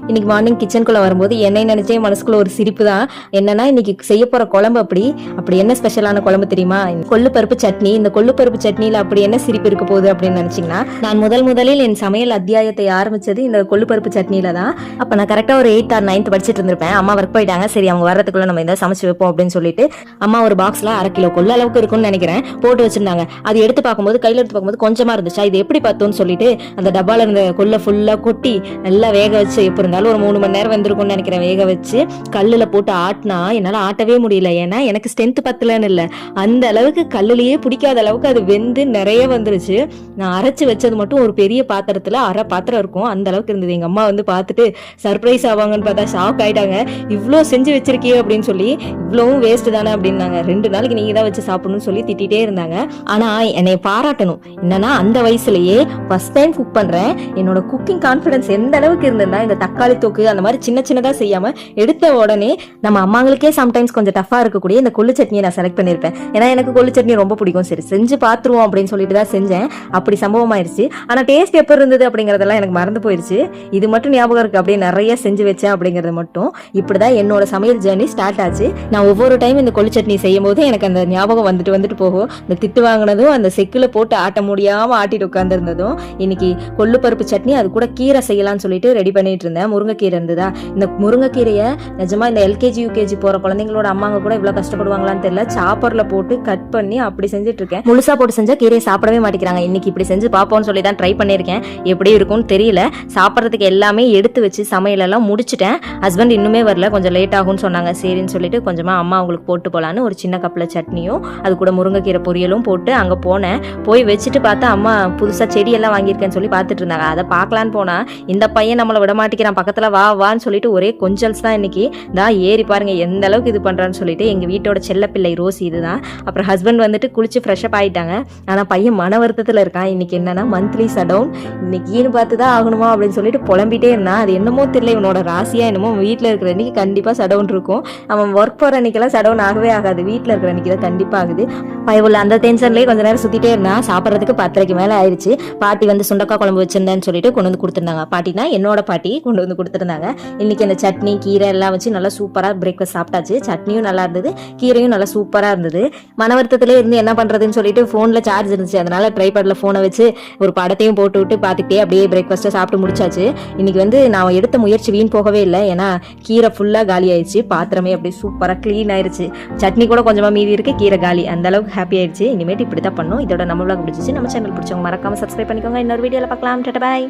இன்னைக்கு மார்னிங் கிச்சனுக்குள்ள வரும்போது என்னை நினைச்சே மனசுக்குள்ள ஒரு சிரிப்பு தான். என்னன்னா இன்னைக்கு செய்ய போற குழம்பு அப்படி என்ன ஸ்பெஷலான குழம்பு தெரியுமா? கொள்ளு பருப்பு சட்னி. இந்த கொள்ளு பருப்பு சட்னியில அப்படி என்ன சிரிப்பு இருக்க போகுது அப்படின்னு நினைச்சீங்கன்னா, நான் முதலில் என் சமையல் அத்தியாயத்தை ஆரம்பிச்சது இந்த கொள்ளு பருப்பு சட்னியில தான். அப்ப நான் கரெக்டா ஒரு 8th or 9th படிச்சுட்டு இருந்திருப்பேன். அம்மா ஒர்க் போயிட்டாங்க. சரி அவங்க வர்றதுக்குள்ள நம்ம இதை சமைச்சு வைப்போம் அப்படின்னு சொல்லிட்டு அம்மா ஒரு பாக்ஸ்ல 1/2 கிலோ கொள்ளு அளவுக்கு இருக்கும்னு நினைக்கிறேன் போட்டு வச்சிருந்தாங்க. அது எடுத்து பார்க்கும்போது கையில எடுத்து பார்க்கும்போது கொஞ்சமா இருந்துச்சா, இது எப்படி பார்த்தோம்னு சொல்லிட்டு அந்த டப்பால இருந்த கொள்ளை ஃபுல்லா கொட்டி நல்லா வேக வச்சு எப்படி இருந்தாலும் ஒரு 3 மணி நேரம் வந்திருக்கும்னு நினைக்கிறேன். வேக வச்சு கல்லுல போட்டு ஆட்டினா என்னால ஆட்டவே முடியல. ஏன்னா எனக்கு ஸ்ட்ரென்த் பத்தலன்னு இல்லை, அந்த அளவுக்கு கல்லுலயே பிடிக்காத அளவுக்கு அது வெந்து நிறைய வந்துருச்சு. நான் அரைச்சு வச்சது மட்டும் ஒரு பெரிய பாத்திரத்துல 1/2 பாத்திரம் இருக்கும், அந்த அளவுக்கு இருந்தது. எங்க அம்மா வந்து பார்த்துட்டு சர்ப்ரைஸ் ஆவாங்கன்னு பார்த்தா ஷாக் ஆயிட்டாங்க. இவ்வளோ செஞ்சு வச்சிருக்கியே அப்படின்னு சொல்லி, இவ்வளவும் வேஸ்ட் தானே அப்படின்னாங்க. 2 நாளைக்கு நீங்க தான் வச்சு சாப்பிடணும்னு சொல்லி திட்டிகிட்டே இருந்தாங்க. ஆனா என்னை பாராட்டணும். என்னன்னா அந்த வயசுலயே ஃபர்ஸ்ட் டைம் குக் பண்றேன். என்னோட குக்கிங் கான்ஃபிடன்ஸ் எந்த அளவுக்கு இருந்ததுன்னா, இந்த தக்காளி தொக்கு அந்த மாதிரி சின்ன சின்னதா செய்யாம எடுத்த உடனே நம்ம அம்மாங்களுக்கே சம்டைம்ஸ் கொஞ்சம் டஃபா இருக்கக்கூடிய இந்த கொள்ளு சட்னியை நான் செலக்ட் பண்ணிருப்பேன். ஏன்னா எனக்கு கொள்ளு சட்னி ரொம்ப பிடிக்கும். சரி செஞ்சு பாத்துருவோம் அப்படின்னு சொல்லிட்டு தான் செஞ்சேன். அப்படி சம்பவம் ஆயிடுச்சு. ஆனா டேஸ்ட் எப்படி இருந்தது அப்படிங்கறதெல்லாம் எனக்கு மறந்து போயிருச்சு. இது மட்டும் ஞாபகம் இருக்கு, அப்படியே நிறைய செஞ்சு வச்சேன் அப்படிங்கறது மட்டும். இப்படிதான் என்னோட சமையல் ஜர்னி ஸ்டார்ட் ஆச்சு. நான் ஒவ்வொரு டைம் இந்த கொள்ளு சட்னி செய்யும் போது எனக்கு அந்த ஞாபகம் வந்துட்டு போகும். இந்த திட்டு வாங்கினதும், அந்த செக்குல போட்டு ஆட்ட முடியாம ஆட்டிட்டு உட்கார்ந்து இருந்ததும். இன்னைக்கு கொள்ளு பருப்பு சட்னி, அது கூட கீரை செய்யலாம்னு சொல்லிட்டு ரெடி பண்ணிட்டு இருந்தேன். முருங்கைக்கீரை இருந்ததா. இந்த முருங்கைக்கீரையை நிஜமா இந்த எல்கேஜி யூகேஜி போற குழந்தைங்களோட அம்மாங்க கூட இவ்வளவு கஷ்டப்படுவாங்களான்னு தெரியல. சாப்பர்ல போட்டு கட் பண்ணி அப்படி செஞ்சுட்டு இருக்கேன். முழுசா போட்டு செஞ்சா கீரையை சாப்பிடவே மாட்டேங்கிறாங்க. இன்னைக்கு இப்படி செஞ்சு பாப்போம்னு சொல்லி தான் ட்ரை பண்ணிருக்கேன். எப்படி இருக்கும்னு தெரியல. சாப்பிட்றதுக்கு எல்லாமே எடுத்து வச்சு சமையல் எல்லாம் முடிச்சுட்டேன். ஹஸ்பண்ட் இன்னுமே வரல, கொஞ்சம் லேட் ஆகும்னு சொன்னாங்க. சரின்னு சொல்லிட்டு கொஞ்சமா அம்மா அவங்களுக்கு போட்டு போலான்னு ஒரு சின்ன கப்ல சட்னியும் அது கூட முருங்கைக்கீரை பொரியலும் போட்டு அங்க போனேன். போய் வச்சுட்டு பார்த்தா அம்மா புதுசா செடியெல்லாம் வாங்கியிருக்கேன்னு சொல்லி பார்த்துட்டு இருந்தாங்க. அதை பார்க்கலான்னு போனா இந்த பையன் நம்மளை விட மாட்டேங்கிறான், பக்கத்துல வான்னு சொல்லிட்டு ஒரே கொஞ்சல்ஸ் தான். இன்னைக்கு தான் ஏறி பாருங்க எந்த அளவுக்கு இது பண்றான்னு சொல்லிட்டு. எங்க வீட்டோட செல்ல பிள்ளை ரோசி இதுதான். அப்புறம் ஹஸ்பண்ட் வந்துட்டு குளிச்சு ஃப்ரெஷ் அப் ஆயிட்டாங்க. ஆனா பையன் மன வருத்தத்துல இருக்கான். இன்னைக்கு என்னன்னா மந்த்லி சடவுன், இன்னைக்குன்னு பார்த்துதான் ஆகணுமா அப்படின்னு சொல்லிட்டு புலம்பிட்டே இருந்தான். அது என்னமோ தெரியல, இவனோட ராசியா என்னமோ வீட்டுல இருக்கிற அன்னைக்கு கண்டிப்பா சடவுன் இருக்கும். அவன் ஒர்க் போற அன்னைக்கெல்லாம் சடவுன் ஆகவே ஆகாது, வீட்டுல இருக்கிற அன்னைக்கு தான் கண்டிப்பா ஆகுது. பயவுள்ள அந்த டென்ஷன்லயே கொஞ்ச நேரம் சுத்திட்டே இருந்தான். சாப்பிட்றதுக்கு 10:30 மேல ஆயிடுச்சு. பாட்டி வந்து சுண்டக்காய் குழம்பு வச்சிருந்தேன்னு சொல்லிட்டு கொண்டு வந்து கொடுத்துருந்தாங்க. பாட்டினா என்னோட பாட்டி கொண்டு வந்து கொடுத்துருந்தாங்க. இன்னைக்கு அந்த சட்னி கீரை எல்லாம் வச்சு நல்லா சூப்பரா பிரேக்ஃபாஸ்ட் சாப்பிட்டாச்சு. சட்னியும் நல்லா இருந்தது, கீரையும் நல்லா சூப்பரா இருந்தது. மனவர்த்தத்திலே இருந்து என்ன பண்றதுன்னு சொல்லிட்டு போன்ல சார்ஜ் இருந்துச்சு, அதனால ட்ரைபேட்ல போனை வச்சு ஒரு படத்தையும் போட்டு விட்டு பார்த்துக்கிட்டே அப்படியே பிரேக்ஃபாஸ்ட்டை சாப்பிட்டு முடிச்சாச்சு. இன்னைக்கு வந்து நான் எடுத்த முயற்சி வீண் போகவே இல்லை. ஏன்னா கீரை ஃபுல்லா காலி ஆயிடுச்சு, பாத்திரமே அப்படியே சூப்பரா கிளீன் ஆயிடுச்சு. சட்னி கூட கொஞ்சமா மீதி இருக்கு, கீரை காலி. அந்த அளவுக்கு ஹாப்பி ஆயிடுச்சு. இனிமேட்டு இப்படிதான் பண்ணும். இதோட நம்ம vlog பிடிச்சிச்சு, நம்ம சேனல் பிடிச்சவங்க மறக்காம சப்ஸ்கிரைப் பண்ணிக்கோங்க. இன்னொரு வீடியோல பார்க்கலாம். Tata bye.